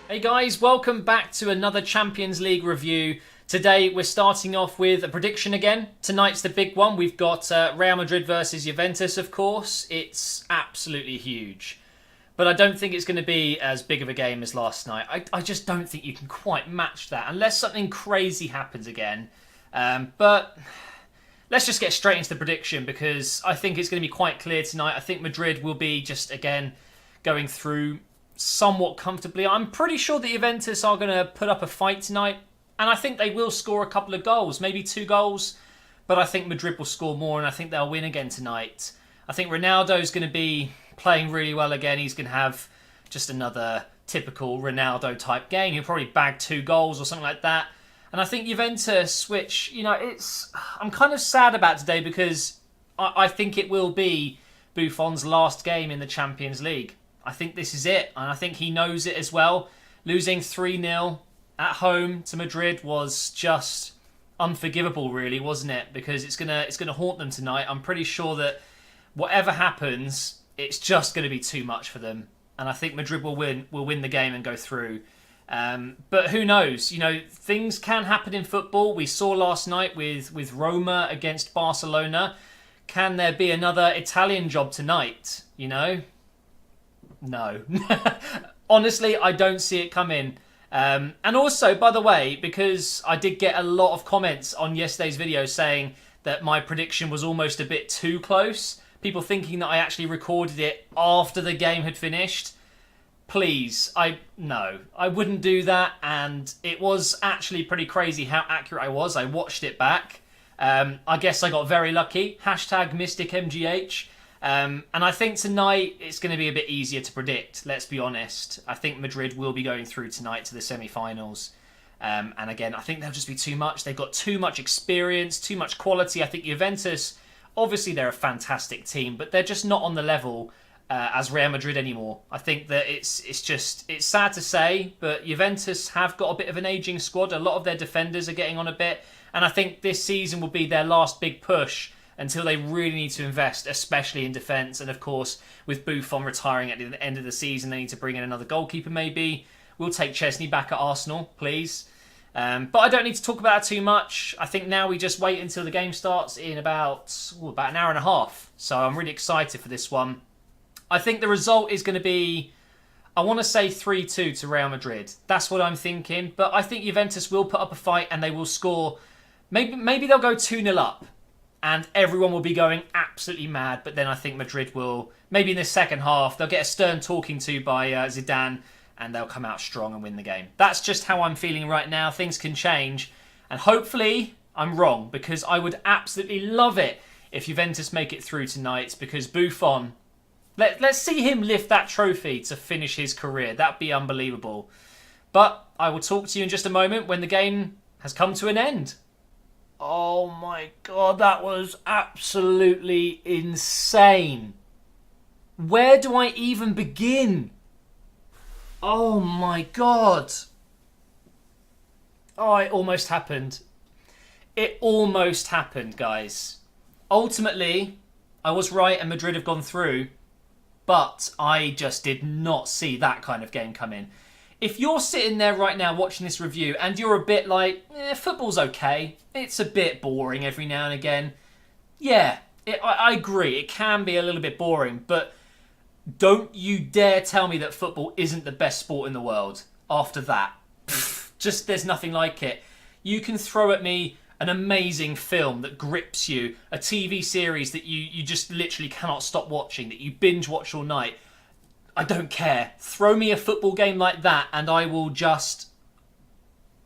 Hey guys, welcome back to another Champions League review. Today we're starting off with a prediction again. Tonight's the big one. We've got Real Madrid versus Juventus, of course. It's absolutely huge. But I don't think it's going to be as big of a game as last night. I just don't think you can quite match that unless something crazy happens again. But let's just get straight into the prediction because I think it's going to be quite clear tonight. I think Madrid will be just, again, going through somewhat comfortably. I'm pretty sure that Juventus are going to put up a fight tonight, and I think they will score a couple of goals, maybe 2 goals, but I think Madrid will score more, and I think they'll win again tonight. I think Ronaldo's going to be playing really well again. He's going to have just another typical Ronaldo type game. He'll probably bag 2 goals or something like that. And I think Juventus, which, I'm kind of sad about today because I think it will be Buffon's last game in the Champions League. I think this is it, and I think he knows it as well. Losing 3-0 at home to Madrid was just unforgivable, really, wasn't it? Because it's gonna haunt them tonight. I'm pretty sure that whatever happens, it's just going to be too much for them, and I think Madrid will win the game and go through. But who knows? Things can happen in football. We saw last night with Roma against Barcelona. Can there be another Italian job tonight? No. Honestly, I don't see it coming. And also, by the way, because I did get a lot of comments on yesterday's video saying that my prediction was almost a bit too close. People thinking that I actually recorded it after the game had finished. Please, no, I wouldn't do that. And it was actually pretty crazy how accurate I was. I watched it back. I guess I got very lucky. #MysticMGH. And I think tonight it's going to be a bit easier to predict, let's be honest. I think Madrid will be going through tonight to the semi-finals. And again, I think they'll just be too much. They've got too much experience, too much quality. I think Juventus, obviously they're a fantastic team, but they're just not on the level as Real Madrid anymore. I think that it's sad to say, but Juventus have got a bit of an ageing squad. A lot of their defenders are getting on a bit. And I think this season will be their last big push until they really need to invest, especially in defence. And of course, with Buffon retiring at the end of the season, they need to bring in another goalkeeper maybe. We'll take Chesney back at Arsenal, please. But I don't need to talk about that too much. I think now we just wait until the game starts in about an hour and a half. So I'm really excited for this one. I think the result is going to be, I want to say 3-2 to Real Madrid. That's what I'm thinking. But I think Juventus will put up a fight and they will score. Maybe they'll go 2-0 up. And everyone will be going absolutely mad. But then I think Madrid will, maybe in the second half, they'll get a stern talking to by Zidane. And they'll come out strong and win the game. That's just how I'm feeling right now. Things can change. And hopefully I'm wrong. Because I would absolutely love it if Juventus make it through tonight. Because Buffon, let's see him lift that trophy to finish his career. That'd be unbelievable. But I will talk to you in just a moment when the game has come to an end. Oh my God, that was absolutely insane. Where do I even begin? Oh my God. Oh, it almost happened. It almost happened, guys. Ultimately, I was right and Madrid have gone through, but I just did not see that kind of game come in. If you're sitting there right now watching this review and you're a bit like, football's okay, it's a bit boring every now and again. Yeah, I agree, it can be a little bit boring, but don't you dare tell me that football isn't the best sport in the world after that. Just there's nothing like it. You can throw at me an amazing film that grips you, a TV series that you just literally cannot stop watching, that you binge watch all night. I don't care. Throw me a football game like that and I will just...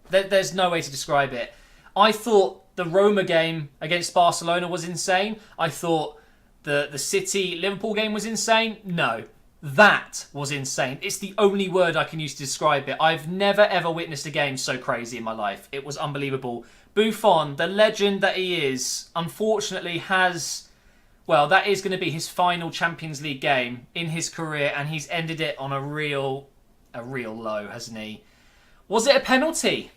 There's no way to describe it. I thought the Roma game against Barcelona was insane. I thought the City-Liverpool game was insane. No, that was insane. It's the only word I can use to describe it. I've never ever witnessed a game so crazy in my life. It was unbelievable. Buffon, the legend that he is, unfortunately has... Well, that is going to be his final Champions League game in his career, and he's ended it on a real low, hasn't he? Was it a penalty?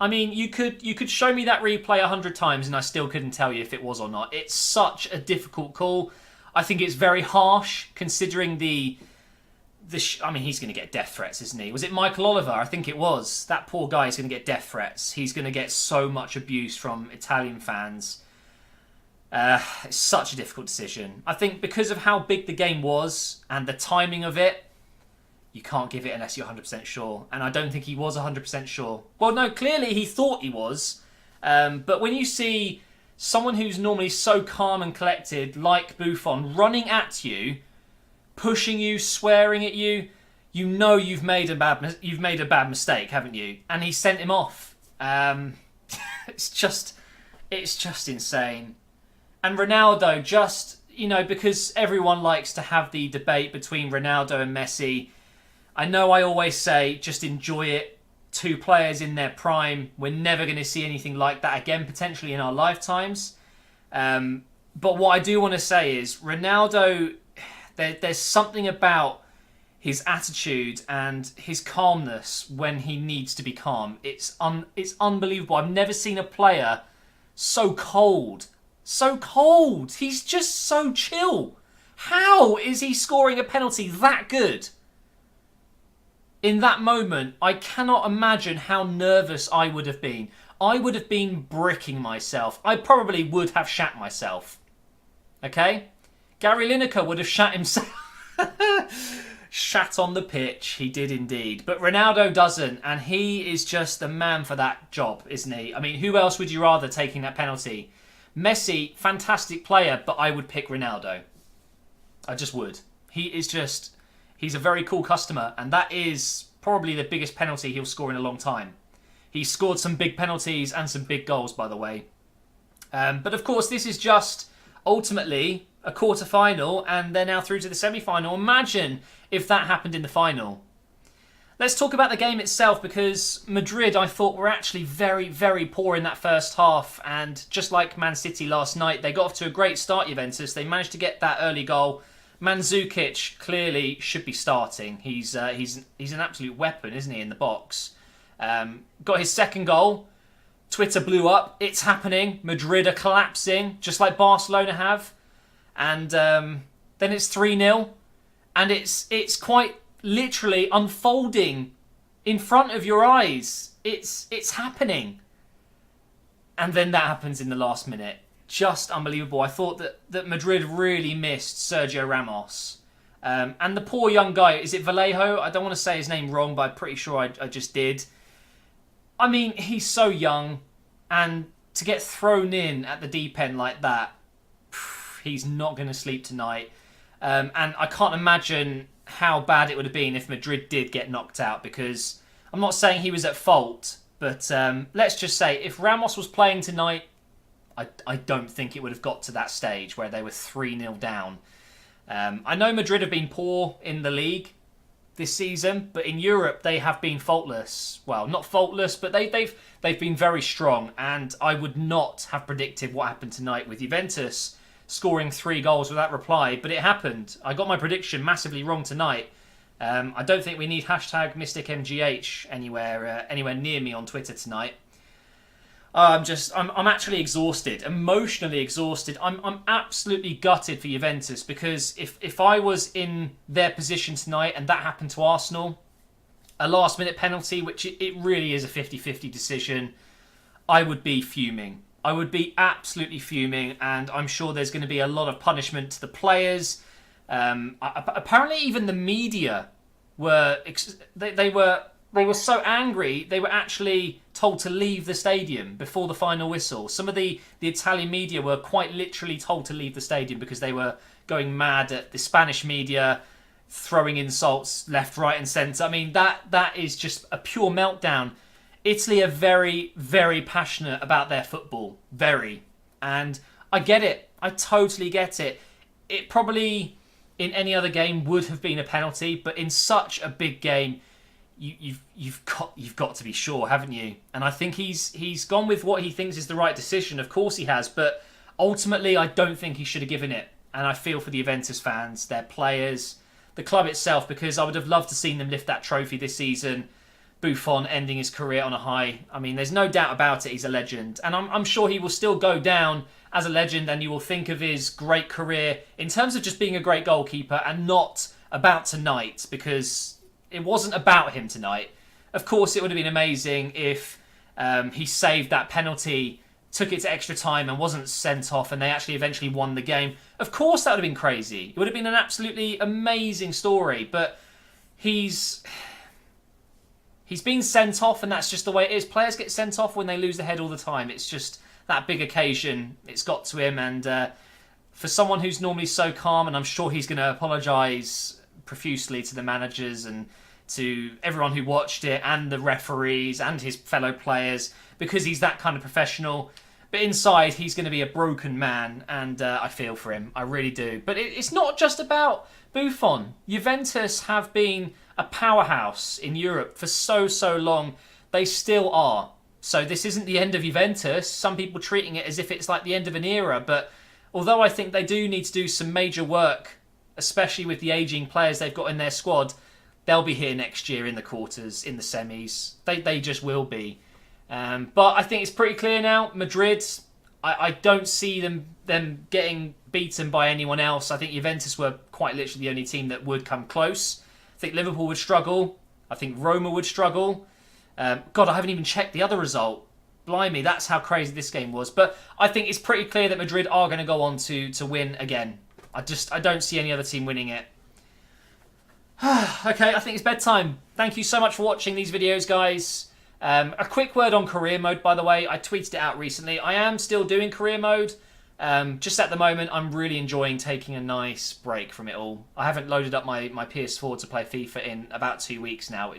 I mean, you could show me that replay 100 times, and I still couldn't tell you if it was or not. It's such a difficult call. I think it's very harsh, considering the I mean, he's going to get death threats, isn't he? Was it Michael Oliver? I think it was. That poor guy is going to get death threats. He's going to get so much abuse from Italian fans. It's such a difficult decision. I think because of how big the game was and the timing of it, you can't give it unless you're 100% sure. And I don't think he was 100% sure. Well, no, clearly he thought he was. But when you see someone who's normally so calm and collected, like Buffon, running at you, pushing you, swearing at you, you know you've made a bad mistake, haven't you? And he sent him off. It's just insane. And Ronaldo, just, you know, because everyone likes to have the debate between Ronaldo and Messi. I know I always say just enjoy it. Two players in their prime. We're never going to see anything like that again, potentially in our lifetimes. But what I do want to say is Ronaldo, there's something about his attitude and his calmness when he needs to be calm. It's unbelievable. I've never seen a player so cold. So cold. He's just so chill. How is he scoring a penalty that good? In that moment, I cannot imagine how nervous I would have been. I would have been bricking myself. I probably would have shat myself. Okay? Gary Lineker would have shat himself. Shat on the pitch. He did indeed. But Ronaldo doesn't. And he is just the man for that job, isn't he? I mean, who else would you rather taking that penalty? Messi, fantastic player, but I would pick Ronaldo. I just would. He's a very cool customer, and that is probably the biggest penalty he'll score in a long time. He scored some big penalties and some big goals, by the way. But of course, this is just ultimately a quarter-final, and they're now through to the semi-final. Imagine if that happened in the final. Let's talk about the game itself, because Madrid, I thought, were actually very, very poor in that first half. And just like Man City last night, they got off to a great start, Juventus. They managed to get that early goal. Mandzukic clearly should be starting. He's an absolute weapon, isn't he, in the box? Got his second goal. Twitter blew up. It's happening. Madrid are collapsing, just like Barcelona have. And then it's 3-0. And it's quite literally unfolding in front of your eyes. It's happening. And then that happens in the last minute. Just unbelievable. I thought that Madrid really missed Sergio Ramos. And the poor young guy, is it Vallejo? I don't want to say his name wrong, but I'm pretty sure I just did. I mean, he's so young, and to get thrown in at the deep end like that, he's not going to sleep tonight. And I can't imagine how bad it would have been if Madrid did get knocked out, because I'm not saying he was at fault, but let's just say if Ramos was playing tonight, I don't think it would have got to that stage where they were 3-0 down. I know Madrid have been poor in the league this season, but in Europe they have been faultless. Well, not faultless, but they've been very strong, and I would not have predicted what happened tonight with Juventus scoring 3 goals without reply, but it happened. I got my prediction massively wrong tonight. I don't think we need #MysticMGH anywhere near me on Twitter tonight. I'm actually exhausted, emotionally exhausted. I'm absolutely gutted for Juventus, because if I was in their position tonight and that happened to Arsenal, a last minute penalty, which it really is a 50-50 decision, I would be fuming. I would be absolutely fuming, and I'm sure there's going to be a lot of punishment to the players. Apparently even the media were they were so angry, they were actually told to leave the stadium before the final whistle. Some of the Italian media were quite literally told to leave the stadium because they were going mad at the Spanish media, throwing insults left, right and centre. I mean, that is just a pure meltdown. Italy are very, very passionate about their football. Very. And I get it. I totally get it. It probably, in any other game, would have been a penalty, but in such a big game, you've got to be sure, haven't you? And I think he's gone with what he thinks is the right decision. Of course he has, but ultimately I don't think he should have given it. And I feel for the Juventus fans, their players, the club itself, because I would have loved to seen them lift that trophy this season. Buffon ending his career on a high. I mean, there's no doubt about it, he's a legend. And I'm sure he will still go down as a legend, and you will think of his great career in terms of just being a great goalkeeper and not about tonight, because it wasn't about him tonight. Of course, it would have been amazing if he saved that penalty, took it to extra time and wasn't sent off, and they actually eventually won the game. Of course, that would have been crazy. It would have been an absolutely amazing story, but he's been sent off, and that's just the way it is. Players get sent off when they lose their head all the time. It's just that big occasion. It's got to him, and for someone who's normally so calm, and I'm sure he's going to apologise profusely to the managers and to everyone who watched it, and the referees and his fellow players, because he's that kind of professional. But inside, he's going to be a broken man, and I feel for him. I really do. But it's not just about Buffon. Juventus have been a powerhouse in Europe for so long. They still are. So this isn't the end of Juventus. Some people treating it as if it's like the end of an era. But although I think they do need to do some major work, especially with the ageing players they've got in their squad, they'll be here next year in the quarters, in the semis. They just will be. But I think it's pretty clear now. Madrid, I don't see them getting beaten by anyone else. I think Juventus were quite literally the only team that would come close. I think Liverpool would struggle. I think Roma would struggle. God, I haven't even checked the other result. Blimey, that's how crazy this game was. But I think it's pretty clear that Madrid are going to go on to win again. I don't see any other team winning it. Okay, I think it's bedtime. Thank you so much for watching these videos, guys. A quick word on career mode, by the way. I tweeted it out recently. I am still doing career mode. Just at the moment, I'm really enjoying taking a nice break from it all. I haven't loaded up my PS4 to play FIFA in about 2 weeks now,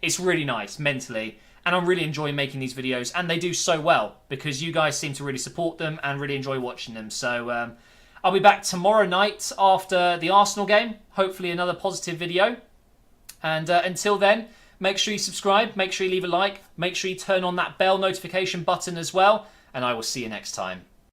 it's really nice mentally. And I'm really enjoying making these videos, and they do so well because you guys seem to really support them and really enjoy watching them. So I'll be back tomorrow night after the Arsenal game. Hopefully another positive video. And until then, make sure you subscribe, make sure you leave a like, make sure you turn on that bell notification button as well, and I will see you next time.